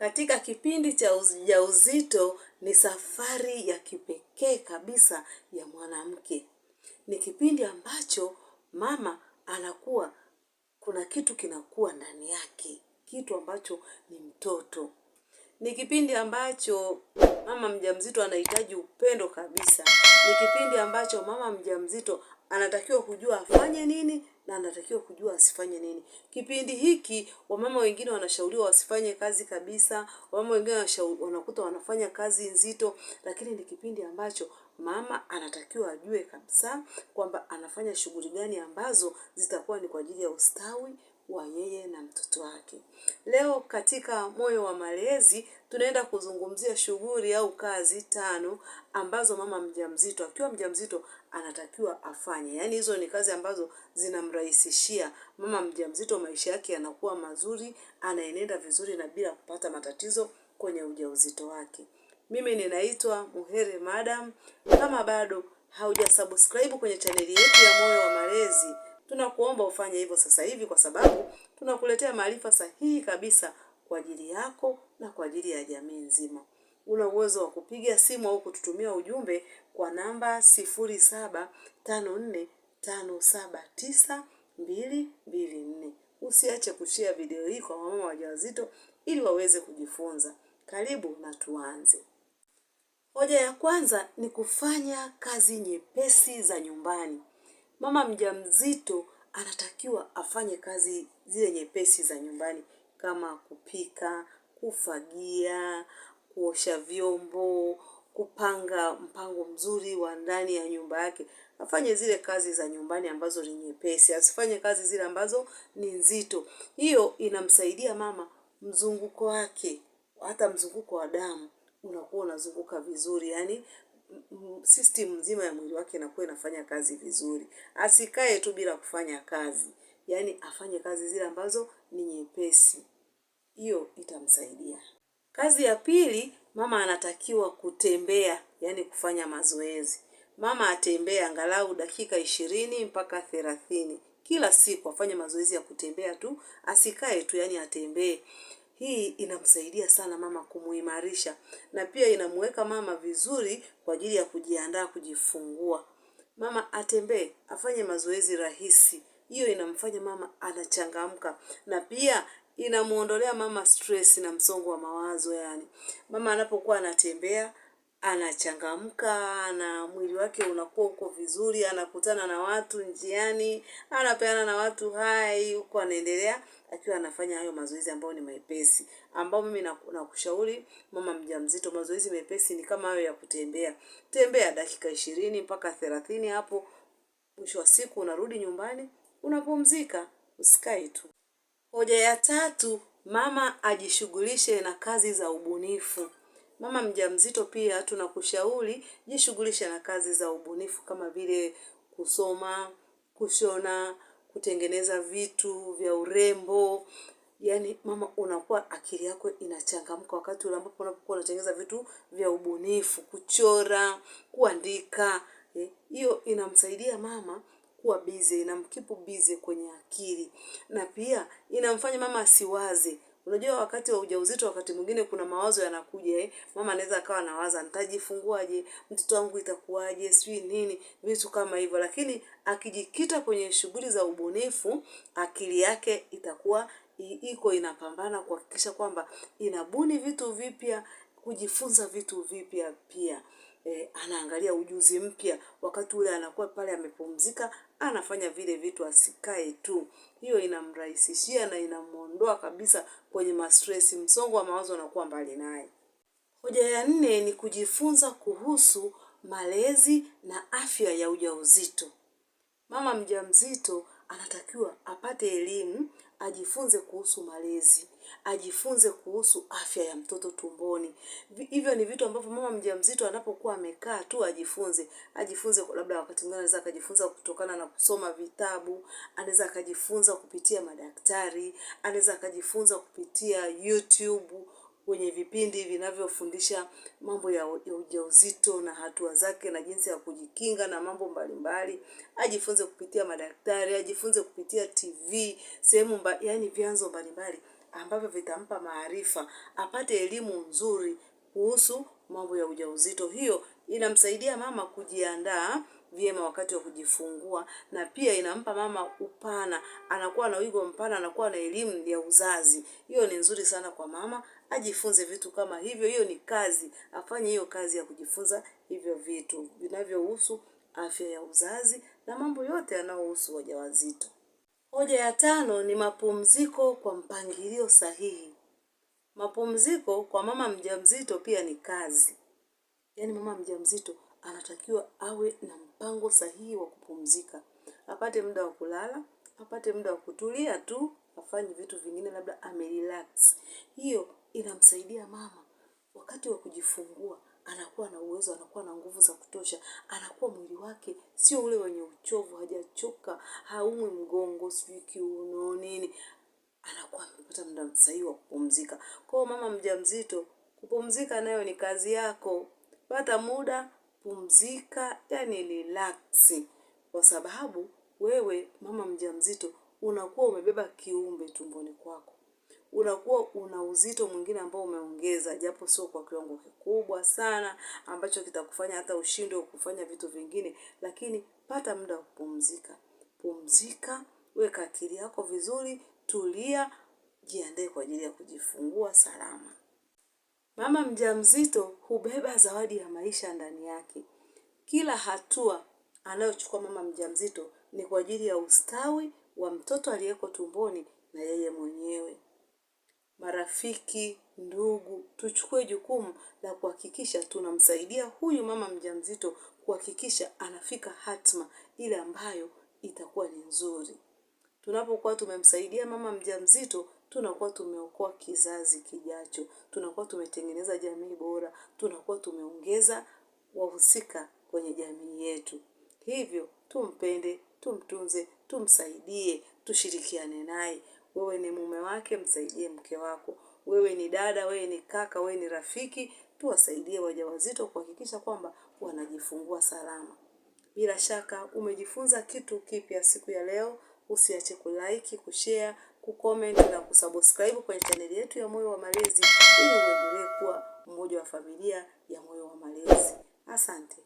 Katika kipindi cha ujauzito ni safari ya kipekee kabisa ya mwanamke. Ni kipindi ambacho mama anakuwa, kuna kitu kinakuwa ndani yake, kitu ambacho ni mtoto. Ni kipindi ambacho mama mjamzito anahitaji upendo kabisa. Ni kipindi ambacho mama mjamzito anatakiwa kujua afanye nini na anatakiwa kujua asifanye nini. Kipindi hiki wamama wengine wanashauriwa wasifanye kazi kabisa, wamama wengine wanakuta wanafanya kazi nzito, lakini ni kipindi ambacho mama anatakiwa ajue kabisa kwamba anafanya shughuli gani ambazo zitakuwa ni kwa ajili ya ustawi wa yeye na mtoto wake. Leo katika Moyo wa Malezi tunaenda kuzungumzia shughuli au kazi 5 ambazo mama mjamzito akiwa mjamzito anatakiwa afanye. Yaani hizo ni kazi ambazo zinamrahisishia mama mjamzito, maisha yake yanakuwa mazuri, anaenenda vizuri na bila kupata matatizo kwenye ujauzito wake. Mimi ninaitwa Muhere Madam. Kama bado haujasubscribe kwenye chaneli yetu ya Moyo wa Malezi, tunakuomba ufanye hivyo sasa hivi, kwa sababu tunakuletea maarifa sahihi kabisa kwa ajili yako na kwa ajili ya jamii nzima. Una uwezo wa kupiga simu au kututumia ujumbe kwa namba 0754579224. Usiache kushare video hii kwa mama wajawazito ili waweze kujifunza. Karibu na tuanze. Hoja ya kwanza ni kufanya kazi nyepesi za nyumbani. Mama mjamzito anatakiwa afanye kazi zile nyepesi za nyumbani kama kupika, kufagia, kuosha vyombo, kupanga mpango mzuri wa ndani ya nyumba yake. Afanye zile kazi za nyumbani ambazo ni nyepesi, asifanye kazi zile ambazo ni nzito. Hiyo inamsaidia mama mzunguko wake, hata mzunguko wa damu unakuwa unazunguka vizuri, yani system nzima ya mwili wake inakuwa inafanya kazi vizuri. Asikae tu bila kufanya kazi, yani afanye kazi zile ambazo ni nyepesi. Hiyo itamsaidia. Kazi ya pili, mama anatakiwa kutembea, yani kufanya mazoezi. Mama atembee angalau dakika 20 mpaka 30. Kila siku afanye mazoezi ya kutembea tu, asikae tu, yani atembee. Hii inamsaidia sana mama kumuimarisha, na pia inamuweka mama vizuri kwa ajili ya kujiandaa kujifungua. Mama atembee, afanye mazoezi rahisi. Hiyo inamfanya mama anachangamka, na pia inamuondolea mama stress na msongo wa mawazo yani. Mama anapokuwa anatembea, anachangamka, na mwili wake unakuwa uko vizuri, anakutana na watu njiani, anapeana na watu hai, huko anaendelea akiwa anafanya hayo mazoezi ambayo ni mepesi. Ambao mimi nakushauri mama mjamzito, mazoezi mepesi ni kama hayo ya kutembea. Tembea dakika 20 mpaka 30, hapo mwisho wa siku unarudi nyumbani, unapumzika, usikae tu. Hoja ya tatu, mama ajishughulishe na kazi za ubunifu. Mama mjamzito pia tunakushauri jishughulishe na kazi za ubunifu kama vile kusoma, kushona, kutengeneza vitu vya urembo. Yani mama unakuwa akili yako inachangamka wakati ule ambapo unapokuwa unatengeneza vitu vya ubunifu, kuchora, kuandika. Hiyo inamsaidia mama kuwa busy, inamkipu busy kwenye akili. Na pia inamfanya mama asiwaze. Unajua wakati wa ujauzito wakati mwingine kuna mawazo yanakuja. Mama anaweza akawa anawaza, nitajifunguaje, mtoto wangu itakuwaje, sijui nini, vitu kama hivyo. Lakini akijikita kwenye shughuli za ubunifu, akili yake itakuwa iko inapambana kuhakikisha kwamba inabuni vitu vipya, kujifunza vitu vipya pia. Anaangalia ujuzi mpya wakati ule anakuwa pale amepumzika, anafanya vile vitu, asikae tu. Hiyo inamrahisishia na inamuondoa kabisa kwenye mastress, msongo wa mawazo unakuwa mbali naye. Hoja ya 4 ni kujifunza kuhusu malezi na afya ya ujauzito. Mama mjamzito anatakiwa apate elimu, ajifunze kuhusu malezi, ajifunze kuhusu afya ya mtoto tumboni. Hivyo ni vitu ambavyo mama mjamzito anapokuwa amekaa tu ajifunze. Ajifunze labda wakati mwingine anaweza akajifunza kutokana na kusoma vitabu, anaweza akajifunza kupitia madaktari, anaweza akajifunza kupitia YouTube kwenye vipindi vinavyofundisha mambo ya ujauzito na hatua zake na jinsi ya kujikinga na mambo mbalimbali. Ajifunze kupitia madaktari, ajifunze kupitia TV, yani vyanzo mbalimbali. ambavyo vitampa maarifa, apate elimu nzuri kuhusu mambo ya ujauzito. Hiyo inamsaidia mama kujiandaa vyema wakati wa kujifungua, na pia inampa mama upana, anakuwa na wigo mpana, anakuwa na elimu ya uzazi. Hiyo ni nzuri sana kwa mama, ajifunze vitu kama hivyo. Hiyo ni kazi, afanye hiyo kazi ya kujifunza hivyo vitu vinavyohusu afya ya uzazi na mambo yote yanayohusu wajawazito. Hoja ya 5 ni mapumziko kwa mpangilio sahihi. Mapumziko kwa mama mjamzito pia ni kazi. Yaani mama mjamzito anatakiwa awe na mpango sahihi wa kupumzika. Apate muda wa kulala, apate muda wa kutulia tu, afanye vitu vingine, labda amerelax. Hiyo inamsaidia mama wakati wa kujifungua, anakuwa na uwezo, anakuwa na nguvu za kutosha, anakuwa mwili wake sio ule wenye uchovu, hajachoka, haumwi mgongo, sijui kiuno nini, anakuwa amepata muda sahihi wa kupumzika. Kwa mama mjamzito, kupumzika nayo ni kazi yako. Pata muda, pumzika, yani relax. Kwa sababu wewe mama mjamzito unakuwa umebeba kiumbe tumboni kwako. Unakuwa una uzito mwingine ambao umeongeza, japo sio kwa kiwango kikubwa sana ambacho kitakufanya hata ushindwe kufanya vitu vingine, lakini pata muda wa kupumzika. Pumzika, weka akili yako vizuri, tulia, jiandae kwa ajili ya kujifungua salama. Mama mjamzito hubeba zawadi ya maisha ndani yake. Kila hatua anayochukua mama mjamzito ni kwa ajili ya ustawi wa mtoto aliyeko tumboni na yeye mwenyewe. Marafiki, ndugu, tuchukue jukumu la kuhakikisha tunamsaidia huyu mama mjamzito kuhakikisha anafika hatima ile ambayo itakuwa ni nzuri. Tunapokuwa tumemsaidia mama mjamzito, tunakuwa tumeokoa kizazi kijacho, tunakuwa tumetengeneza jamii bora, tunakuwa tumeongeza wahusika kwenye jamii yetu. Hivyo tumpende, tumtunze, tumsaidie, tushirikiane naye. Wewe ni mume wake, msaidie mke wako. Wewe ni dada, wewe ni kaka, wewe ni rafiki, tuwasaidie wajawazito kuhakikisha kwamba wanajifungua salama. Bila shaka umejifunza kitu kipya siku ya leo. Usiache kulike, kushare, kucomment na kusubscribe kwenye channel yetu ya Moyo wa Malezi ili uendelee kuwa mmoja wa familia ya Moyo wa Malezi. Asante.